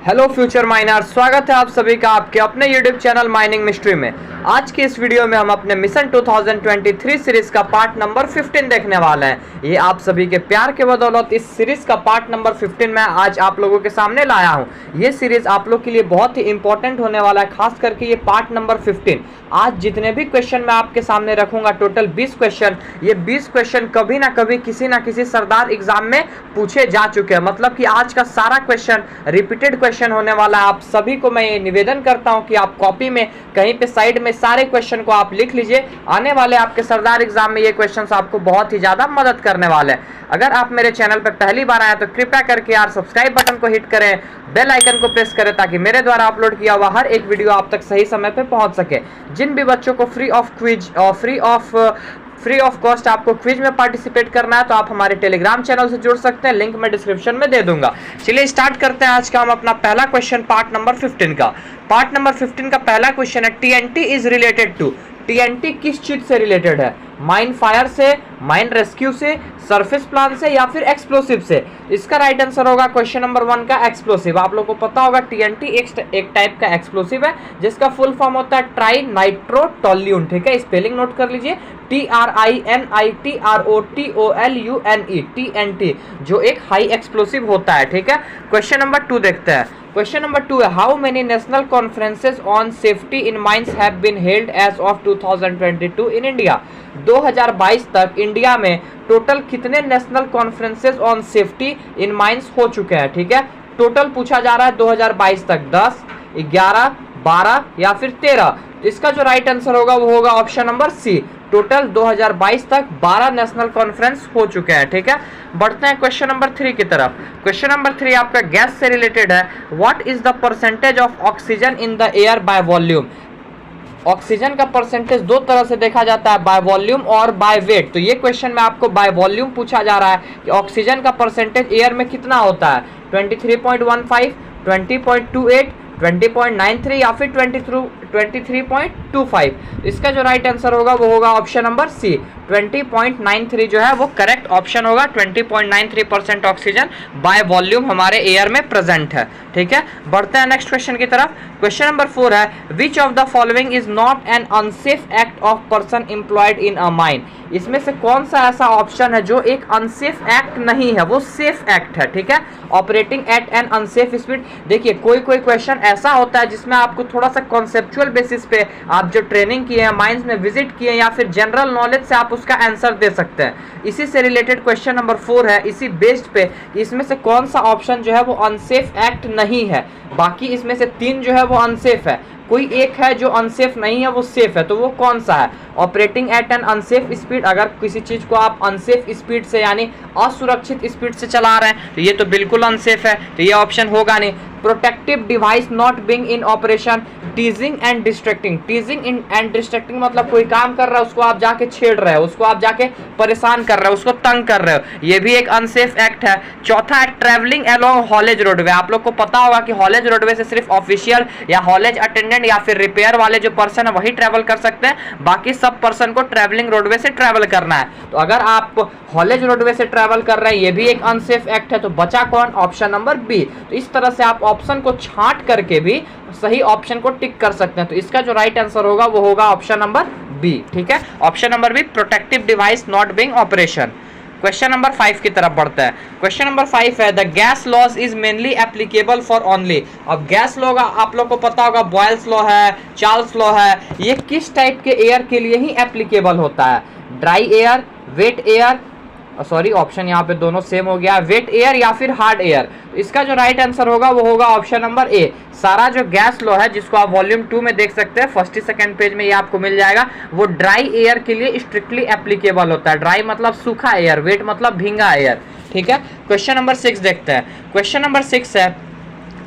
Hello future minor, स्वागत है आप सभी का आपके अपने यूट्यूब चैनल माइनिंग मिस्ट्री में। आज की इस वीडियो में हम अपने मिशन 2023 सीरीज का पार्ट नंबर 15 देखने वाले हैं। ये आप सभी के प्यार के बदौलत इस सीरीज का पार्ट नंबर 15 मैं आज आप लोगों के सामने लाया हूं। ये सीरीज आप लोग के लिए बहुत ही इंपॉर्टेंट होने वाला है, खास करके ये पार्ट नंबर 15। आज जितने भी क्वेश्चन मैं आपके सामने रखूंगा, टोटल 20 क्वेश्चन, ये 20 क्वेश्चन कभी ना कभी किसी ना किसी सरदार एग्जाम में पूछे जा चुके हैं। मतलब कि आज का सारा क्वेश्चन रिपीटेड क्वेश्चन होने वाला है। आप सभी को मैं ये निवेदन करता हूं कि आप कॉपी में कहीं पे साइड में सारे क्वेश्चन को आप लिख लीजिए। आने वाले आपके सरदार एग्जाम में ये क्वेश्चंस आपको बहुत ही ज्यादा मदद करने वाले हैं। अगर आप मेरे चैनल पर पहली बार आए तो कृपया करके यार सब्सक्राइब बटन को हिट करें, बेल आइकन को प्रेस करें ताकि मेरे द्वारा अपलोड किया हुआ हर एक वीडियो आप तक सही समय पे पहुंच सके। जिन भी बच्चों को फ्री ऑफ क्विज और फ्री ऑफ कॉस्ट आपको क्विज में पार्टिसिपेट करना है तो आप हमारे टेलीग्राम चैनल से जुड़ सकते हैं, लिंक मैं डिस्क्रिप्शन में दे दूंगा। चलिए स्टार्ट करते हैं आज का हम अपना पहला क्वेश्चन पार्ट नंबर 15 का। पार्ट नंबर 15 का पहला क्वेश्चन है, TNT is related to. TNT किस चीज से रिलेटेड है? माइन फायर से, माइन रेस्क्यू से, सरफेस प्लान से या फिर एक्सप्लोसिव से? इसका राइट आंसर होगा क्वेश्चन नंबर 1 का एक्सप्लोसिव। आप लोगों को पता होगा टीएनटी एक टाइप का एक्सप्लोसिव है जिसका फुल फॉर्म होता है ट्राई नाइट्रो टोल्यून। ठीक है, स्पेलिंग नोट कर लीजिए, TRINITROTOLUNE, टीएनटी, जो एक हाई एक्सप्लोसिव होता है। ठीक है, क्वेश्चन नंबर 2 देखते हैं। क्वेश्चन नंबर 2 है, how many national conferences on safety in mines have been held as of 2022 in India? 2022 तक इंडिया में टोटल कितने national conferences on safety in mines हो चुके हैं? ठीक है, टोटल पूछा जा रहा है 2022 तक 10, 11, 12 या फिर 13। तो इसका जो राइट आंसर होगा वो होगा ऑप्शन नंबर सी। टोटल 2022 तक 12 नेशनल कॉन्फ्रेंस हो चुके हैं। ठीक है, बढ़ते हैं क्वेश्चन नंबर 3 की तरफ। क्वेश्चन नंबर 3 आपका गैस से रिलेटेड है। What is the percentage of oxygen in the air by volume? Oxygen का परसेंटेज दो तरह से देखा जाता है, बाय वॉल्यूम और बाय वेट। तो ये क्वेश्चन में आपको बाय वॉल्यूम पूछा जा रहा है कि ऑक्सीजन का परसेंटेज एयर में कितना होता है? 23.15, 20.28, 20.93 या फिर 23.25। इसका जो राइट आंसर होगा वो होगा ऑप्शन नंबर सी, 20.93 जो है वो करेक्ट ऑप्शन होगा। 20.93% ऑक्सीजन बाय वॉल्यूम हमारे एयर में प्रेजेंट है। ठीक है, बढ़ते हैं नेक्स्ट क्वेश्चन की तरफ। क्वेश्चन नंबर 4 है, which of the following is not an unsafe act of person employed in a mine? इसमें से कौन सा ऐसा ऑप्शन है जो एक अनसेफ एक्ट नहीं है, वो सेफ एक्ट है? ठीक है, operating at an unsafe speed. देखिए, कोई क्वेश्चन ऐसा होता है जिसमें आपको थोड़ा सा कॉन्सेप्चुअल बेसिस पे आप जो ट्रेनिंग किए हैं, माइंस में विजिट किए या फिर जनरल नॉलेज से आप उसका आंसर दे सकते हैं। इसी से रिलेटेड क्वेश्चन नंबर 4 है, इसी बेस्ड पे इसमें से कौन सा ऑप्शन जो है वो अनसेफ एक्ट नहीं है। बाकी इसमें से 3 जो है वो अनसेफ है, कोई एक है जो अनसेफ नहीं है वो सेफ है। तो वो कौन सा है? Operating at an unsafe speed. अगर किसी चीज को आप अनसेफ स्पीड से यानी असुरक्षित स्पीड से चला रहे हैं तो ये तो बिल्कुल अनसेफ है, तो ये ऑप्शन होगा नहीं। Protective device not being in operation, टीजिंग and distracting. टीजिंग and distracting मतलब कोई काम कर रहा है उसको आप जाके छेड़ रहे हो, उसको आप जाके परेशान कर रहे हो, उसको तंग कर रहे हो, ये भी एक अनसेफ एक्ट है। चौथा है, ट्रैवलिंग अलोंग हॉलेज रोडवे। आप लोग को पता होगा कि हॉलेज रोडवे से सिर्फ ऑफिशियल या हॉलेज अटेंडेंट या फिर रिपेयर वाले जो पर्सन है वही ट्रैवल कर सकते हैं, बाकी सब पर्सन को ट्रैवलिंग रोडवे से ट्रैवल करना है। तो अगर आप हॉलेज रोडवे से ट्रैवल कर रहे हैं ये भी एक अनसेफ एक्ट है। तो बचा कौन? Option number B. तो इस तरह से आप ऑप्शन को छांट करके भी सही ऑप्शन को टिक कर सकते हैं। तो इसका जो राइट आंसर होगा वो होगा ऑप्शन नंबर बी। ठीक है, option number B, protective device not being operation. Question number 5 की तरफ बढ़ता है। क्वेश्चन नंबर 5 है, the gas laws is mainly applicable for only. अब गैस लॉ का आप लोग को पता होगा, बॉयल्स लॉ है, चार्ल्स लॉ है, ये किस टाइप के एयर के लिए ही एप्लीकेबल होता है? Dry air, wet air, sorry option यहाँ पे दोनों सेम हो गया, वेट एयर या फिर हार्ड एयर। इसका जो राइट आंसर होगा वो होगा ऑप्शन नंबर ए। सारा जो गैस लॉ है जिसको आप वॉल्यूम 2 में देख सकते हैं, फर्स्ट सेकंड पेज में ये आपको मिल जाएगा, वो ड्राई एयर के लिए स्ट्रिक्टली एप्लीकेबल होता है। ड्राई मतलब सूखा एयर, वेट मतलब भींगा एयर। ठीक है, क्वेश्चन नंबर 6 देखते हैं। क्वेश्चन नंबर 6 है,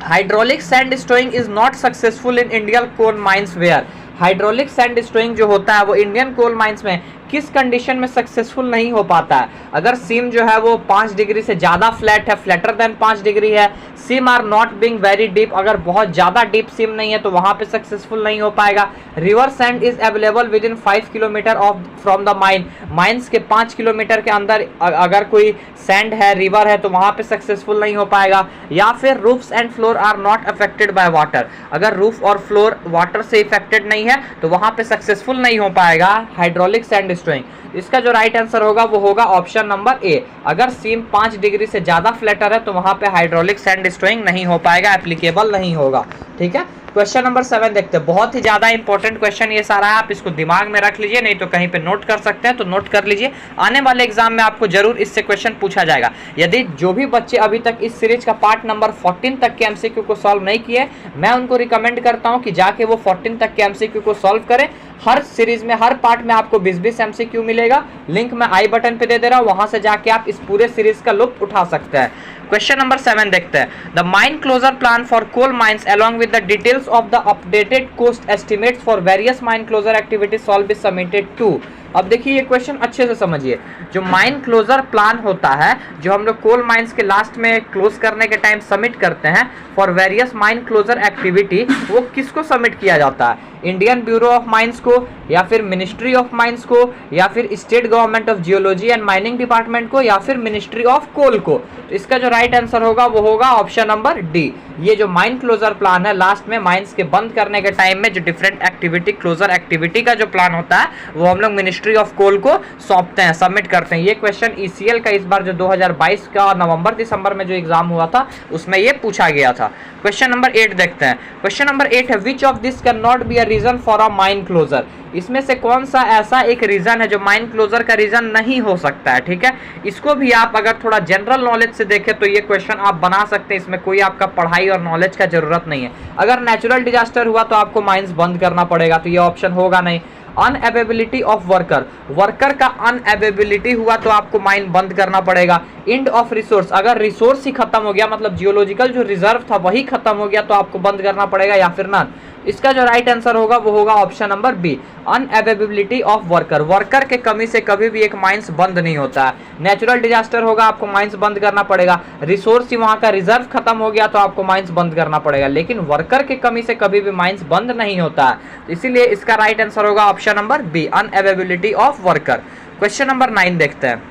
hydraulic sand stowing is not successful in Indian coal mines where. Hydraulic sand stowing जो होता है वो इंडियन कोल माइंस में किस कंडीशन में सक्सेसफुल नहीं हो पाता है? अगर सीम जो है वो 5 डिग्री से ज़्यादा फ्लैट है, फ्लैटर देन 5 डिग्री है, seams are not being very deep, अगर बहुत ज़्यादा डीप सीम नहीं है तो वहाँ पे सक्सेसफुल नहीं हो पाएगा। River sand is available with in 5 kilometre of from the mine, mines के 5 किलोमीटर के अंदर अगर कोई सैंड है, रिवर है, तो वहाँ पे सक्सेसफुल नहीं हो पाएगा। या फिर roofs and floor are not affected by water, अगर रूफ और फ्लोर वाटर से इफेक्टेड नहीं है तो वहाँ पे सक्सेसफुल नहीं हो पाएगा हाइड्रोलिक सैंड डिस्ट्रॉइंग। इसका जो राइट आंसर होगा वो होगा ऑप्शन नंबर ए। अगर सीम 5 डिग्री से ज़्यादा फ्लैटर है तो वहाँ पे हाइड्रोलिक सैंड डिस्ट्रॉइंग नहीं हो पाएगा, एप्लीकेबल नहीं होगा। ठीक है, क्वेश्चन नंबर 7 देखते हैं। बहुत ही ज़्यादा इंपॉर्टेंट क्वेश्चन ये सारा है, आप इसको दिमाग में रख लीजिए, नहीं तो कहीं पे नोट कर सकते हैं तो नोट कर लीजिए। आने वाले एग्जाम में आपको जरूर इससे क्वेश्चन पूछा जाएगा। यदि जो भी बच्चे अभी तक इस सीरीज का पार्ट नंबर 14 तक के एमसीक्यू को सॉल्व नहीं किए, मैं उनको रिकमेंड करता हूँ कि जाके वो 14 तक के एमसीक्यू को सॉल्व करें। हर सीरीज में, हर पार्ट में आपको 20-20 एमसीक्यू मिलेगा। लिंक मैं आई बटन पे दे दे रहा हूँ, वहां से जाके आप इस पूरे सीरीज का लुत्फ उठा सकते हैं। क्वेश्चन नंबर 7 देखते हैं। The mine closure plan for coal mines along with the details of the updated cost estimates for various mine closure activities solve is submitted to. अब देखिए ये क्वेश्चन अच्छे से समझिए। जो माइन क्लोजर प्लान होता है, जो हम लोग कोल माइंस के लास्ट में क्लोज करने के टाइम सबमिट करते हैं for various mine closure activity, वो किसको सबमिट किया जाता है? इंडियन ब्यूरो ऑफ माइंस को, या फिर मिनिस्ट्री ऑफ माइंस को, या फिर state government of geology and mining department को, या फिर मिनिस्ट्री ऑफ कोल को? तो इसका जो राइट आंसर होगा वो होगा ऑप्शन नंबर डी। ये जो माइन क्लोजर प्लान है, लास्ट में माइंस के बंद करने के टाइम में जो डिफरेंट एक्टिविटी, क्लोजर एक्टिविटी का जो प्लान होता है, वो हम लोग मिनिस्ट्री ऑफ कोल को सौंपते हैं, सबमिट करते हैं। ये क्वेश्चन ईसीएल का इस बार जो 2022 का नवंबर-दिसंबर में जो एग्जाम हुआ था उसमें ये पूछा गया था। क्वेश्चन नंबर 8 देखते हैं। क्वेश्चन नंबर 8 है, which of this can not be a reason for a mine closure? इसमें से कौन सा ऐसा एक रीजन है जो माइन क्लोजर का रीजन नहीं हो सकता है? ठीक है, इसको भी आप अगर थोड़ा जनरल नॉलेज से देखें तो ये क्वेश्चन आप बना सकते हैं, इसमें कोई आपका पढ़ाई और नॉलेज का जरूरत नहीं है। अगर नेचुरल डिजास्टर हुआ तो आपको माइंस बंद करना पड़ेगा, तो ये ऑप्शन होगा नहीं। अनअवेबिलिटी ऑफ वर्कर, वर्कर का अनअवेबिलिटी हुआ तो आपको माइन बंद करना पड़ेगा। एंड ऑफ रिसोर्स, अगर रिसोर्स ही खत्म हो गया, मतलब जियोलॉजिकल जो रिजर्व था वही खत्म हो गया तो आपको बंद करना पड़ेगा, या फिर नन। इसका जो राइट आंसर होगा वो होगा option number B, unavailability of worker. Worker के कमी से कभी भी एक माइंस बंद नहीं होता है। नेचुरल डिजास्टर होगा, आपको माइंस बंद करना पड़ेगा। रिसोर्स ही वहां का रिजर्व खत्म हो गया तो आपको माइंस बंद करना पड़ेगा, लेकिन वर्कर के कमी से कभी भी माइंस बंद नहीं होता है। इसीलिए इसका राइट आंसर होगा option number B, unavailability of worker. Question number 9 देखते हैं।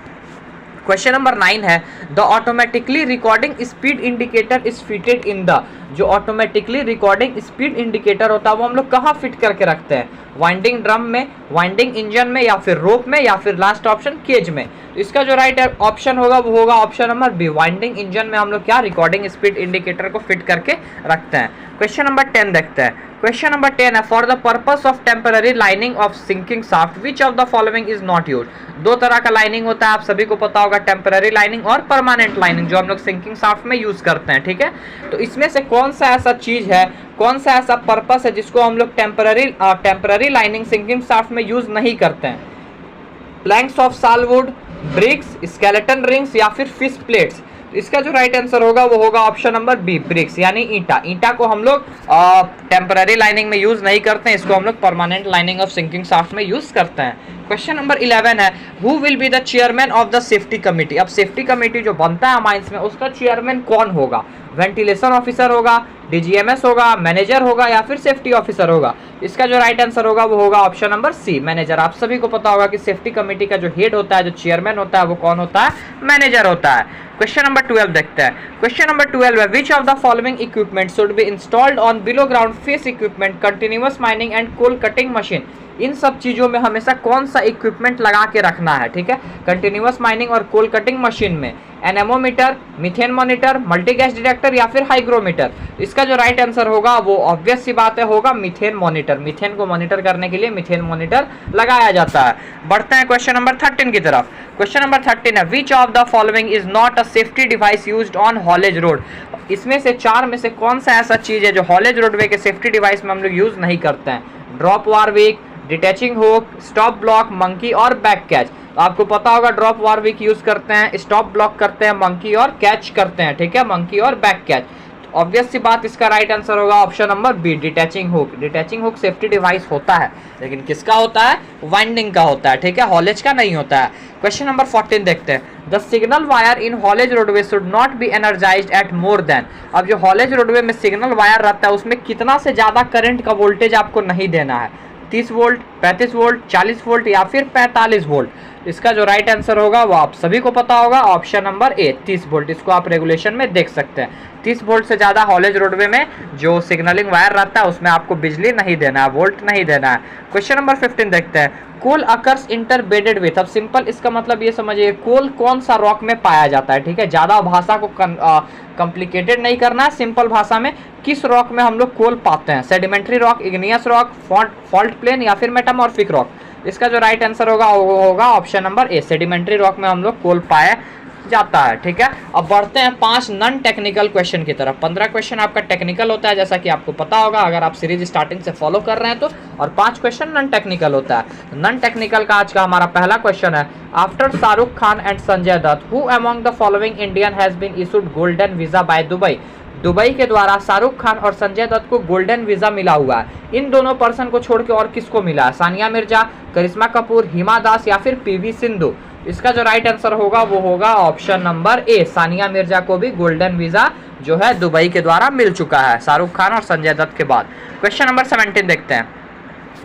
क्वेश्चन नंबर 9 है, the automatically recording speed indicator is fitted in the. जो ऑटोमेटिकली रिकॉर्डिंग स्पीड इंडिकेटर होता है वो हम लोग कहाँ फिट करके रखते हैं? वाइंडिंग ड्रम में, वाइंडिंग इंजन में, या फिर रोप में, या फिर लास्ट ऑप्शन केज में? तो इसका जो राइट ऑप्शन होगा वो होगा option number B, winding engine में हम लोग क्या रिकॉर्डिंग स्पीड इंडिकेटर को फिट करके रखते हैं। क्वेश्चन नंबर 10 देखते हैं। क्वेश्चन नंबर 10 है, for the purpose of temporary lining of sinking shaft which of the following is not use. दो तरह का लाइनिंग होता है, आप सभी को पता होगा, टेम्पररी लाइनिंग और परमानेंट लाइनिंग, जो हम लोग सिंकिंग शाफ्ट में यूज करते हैं। ठीक है, तो इसमें से कौन सा ऐसा चीज है, कौन सा ऐसा पर्पस है जिसको हम लोग टेम्पररी लाइनिंग सिंकिंग शाफ्ट में यूज नहीं करते हैं? Planks of sal wood, bricks, skeleton rings, या फिर फिश प्लेट्स? इसका जो राइट आंसर होगा वो होगा ऑप्शन नंबर बी, ब्रिक्स, यानी ईंटा। ईंटा को हम लोग टेम्पररी लाइनिंग में यूज नहीं करते हैं, इसको हम लोग permanent lining of sinking shaft में यूज करते हैं। क्वेश्चन नंबर 11 है, who will be the chairman of the safety committee. अब सेफ्टी कमेटी जो बनता है माइंस में, उसका चेयरमैन कौन होगा? वेंटिलेशन ऑफिसर होगा, डीजीएमएस होगा, मैनेजर होगा, या फिर सेफ्टी ऑफिसर होगा? इसका जो राइट आंसर होगा वो होगा ऑप्शन नंबर सी, मैनेजर। आप सभी को पता होगा कि सेफ्टी कमेटी का जो हेड होता है, जो चेयरमैन होता है, वो कौन होता है? मैनेजर होता है। क्वेश्चन नंबर 12 देखते हैं। क्वेश्चन नंबर 12 है, which of the following equipment should be installed on below ground face equipment, continuous mining and coal cutting machine? इन सब चीजों में हमेशा कौन सा इक्विपमेंट लगा के रखना है? ठीक है, कंटिन्यूअस माइनिंग और कोल कटिंग मशीन में anemometer, methane monitor, multi gas detector, या फिर हाइग्रोमीटर? इसका जो राइट आंसर होगा वो ऑब्वियस सी बात है, होगा मीथेन मॉनिटर। मीथेन को मॉनिटर करने के लिए मीथेन मॉनिटर लगाया जाता है। बढ़ते हैं क्वेश्चन नंबर 13 की तरफ। क्वेश्चन नंबर 13 है, which of the following is not a safety device used on haulage road. इसमें से 4 में से कौन सा ऐसा चीज है जो हॉलेज रोडवे के सेफ्टी डिवाइस में हम लोग यूज नहीं करते हैं? Drop warrick, detaching hook, stop block, monkey और बैक कैच? तो आपको पता होगा ड्रॉप वार विक यूज करते हैं, स्टॉप ब्लॉक करते हैं, मंकी और कैच करते हैं। ठीक है, मंकी और बैक कैच। ऑब्वियस सी बात इसका राइट आंसर होगा option number B, detaching hook. Detaching hook safety device होता है, लेकिन किसका होता है? वाइंडिंग का होता है, ठीक है, हॉलेज का नहीं होता है। क्वेश्चन नंबर 14 देखते हैं। The signal wire in haulage roadway should not be energised at more than. अब जो हॉलेज रोडवे में सिग्नल वायर रहता है उसमें कितना से ज्यादा करंट का वोल्टेज आपको नहीं देना है? 30 वोल्ट, 35 वोल्ट, 40 वोल्ट या फिर 45 वोल्ट। इसका जो राइट आंसर होगा वो आप सभी को पता होगा, ऑप्शन नंबर ए 30 वोल्ट। इसको आप रेगुलेशन में देख सकते हैं। 30 वोल्ट से ज़्यादा हॉलेज रोडवे में जो सिग्नलिंग वायर रहता है उसमें आपको बिजली नहीं देना है, वोल्ट नहीं देना है। क्वेश्चन नंबर 15 देखते हैं। कोल अकर्स इंटरबेडेड विथ। अब सिंपल इसका मतलब ये समझिए, कोल कौन सा रॉक में पाया जाता है, ठीक है, ज़्यादा भाषा को कॉम्प्लिकेटेड नहीं करना है, सिंपल भाषा में किस रॉक में हम लोग कोल पाते हैं? Sedimentary rock, igneous rock, fault plane या फिर मेटामॉर्फिक रॉक। इसका जो राइट आंसर होगा वो होगा option number A, sedimentary rock में हम लोग कोल पाया जाता है, ठीक है। अब बढ़ते हैं 5 नॉन टेक्निकल क्वेश्चन की तरफ। 15 क्वेश्चन आपका टेक्निकल होता है, जैसा कि आपको पता होगा अगर आप सीरीज स्टार्टिंग से फॉलो कर रहे हैं तो, और 5 क्वेश्चन नॉन टेक्निकल होता है। नॉन टेक्निकल का आज का हमारा पहला क्वेश्चन है। After Shahrukh Khan and Sanjay Dutt, who among the following Indian has been issued golden visa by Dubai. Dubai के द्वारा शाहरुख खान और संजय दत्त को गोल्डन वीजा मिला हुआ है। इन दोनों पर्सन को छोड़ के और किसको मिला है? सानिया मिर्जा, करिश्मा कपूर, हिमा दास या फिर पीवी सिंधु। इसका जो राइट आंसर होगा वो होगा option number A, Sania Mirza को भी गोल्डन वीजा जो है दुबई के द्वारा मिल चुका है, शाहरुख खान और संजय दत्त के बाद। क्वेश्चन नंबर 17 देखते हैं।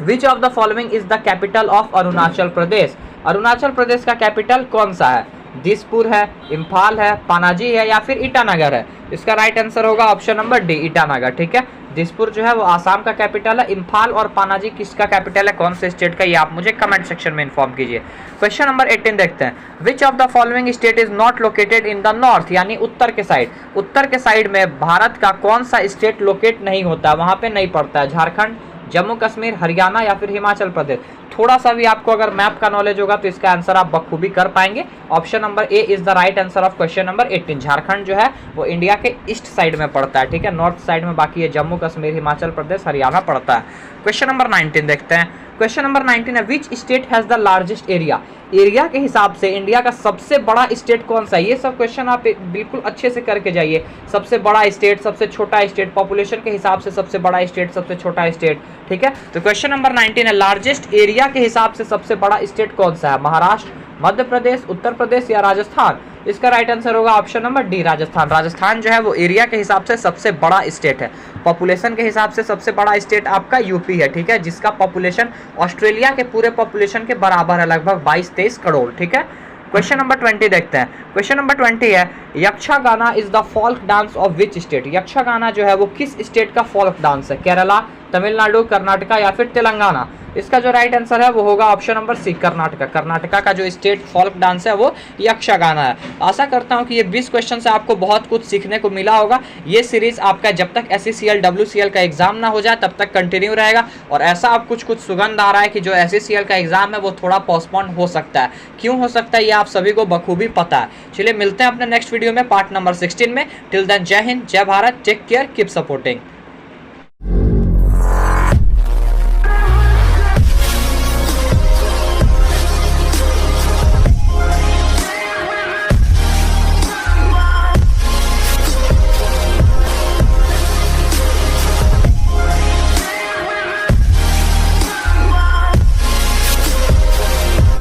Which of the following is the capital of Arunachal Pradesh. Arunachal Pradesh का कैपिटल कौन सा है? दिसपुर है, इम्फाल है, पानाजी है या फिर ईटानगर है। इसका राइट आंसर होगा ऑप्शन नंबर डी, ईटानगर, ठीक है। दिसपुर जो है वो आसाम का कैपिटल है। इम्फाल और पानाजी किसका कैपिटल है, कौन से स्टेट का, ये आप मुझे कमेंट सेक्शन में इन्फॉर्म कीजिए। क्वेश्चन नंबर 18 देखते हैं। Which of the following state is not located in the north, यानी उत्तर के साइड। उत्तर के साइड में भारत का कौन सा स्टेट लोकेट नहीं होता है, वहां पे नहीं पड़ता है? झारखंड, जम्मू कश्मीर, हरियाणा या फिर हिमाचल प्रदेश। थोड़ा सा भी आपको अगर मैप का नॉलेज होगा तो इसका आंसर आप बखूबी कर पाएंगे। Option number A is the right answer of question number 18। Jharkhand जो है वो इंडिया के ईस्ट साइड में पड़ता है, ठीक है, नॉर्थ साइड में बाकी ये जम्मू कश्मीर, हिमाचल प्रदेश, हरियाणा पड़ता है। क्वेश्चन नंबर 19 देखते हैं। क्वेश्चन नंबर 19 है। Which state has the largest area. Area के हिसाब से इंडिया का सबसे बड़ा स्टेट कौन सा है? ये सब क्वेश्चन आप बिल्कुल अच्छे से करके जाइए। सबसे बड़ा स्टेट, सबसे छोटा स्टेट, पॉपुलेशन के हिसाब से सबसे बड़ा स्टेट, सबसे छोटा स्टेट, ठीक है। तो क्वेश्चन नंबर 19 है, लार्जेस्ट एरिया के हिसाब से सबसे बड़ा स्टेट कौन सा है? महाराष्ट्र, मध्य प्रदेश, उत्तर प्रदेश या राजस्थान। इसका राइट आंसर होगा option number D, Rajasthan. Rajasthan जो है वो एरिया के हिसाब से सबसे बड़ा स्टेट है। पॉपुलेशन के हिसाब से सबसे बड़ा स्टेट आपका यूपी है, ठीक है, जिसका पॉपुलेशन ऑस्ट्रेलिया के पूरे पॉपुलेशन के बराबर है, लगभग 22-23 करोड़, ठीक है। क्वेश्चन नंबर 20 देखते हैं। क्वेश्चन नंबर 20 है। Yakshagana is the folk dance of which state. Yakshagana जो है वो किस स्टेट का फोल्क डांस है? केरला, तमिलनाडु, कर्नाटका या फिर तेलंगाना। इसका जो राइट आंसर है वो होगा option number C, Karnataka. Karnataka का जो स्टेट फोल्क डांस है वो यक्षगाना है। आशा करता हूँ कि ये 20 क्वेश्चन से आपको बहुत कुछ सीखने को मिला होगा। ये सीरीज आपका जब तक SECL WCL का एग्जाम ना हो जाए तब तक कंटिन्यू रहेगा, और ऐसा अब कुछ सुगंध आ रहा है कि जो SECL का एग्जाम है वो थोड़ा पोस्टपोन हो सकता है। क्यों हो सकता है ये आप सभी को बखूबी पता है। चलिए मिलते हैं अपने नेक्स्ट वीडियो में, पार्ट नंबर 16 में। टिल देन जय हिंद, जय Bharat, take care, keep supporting.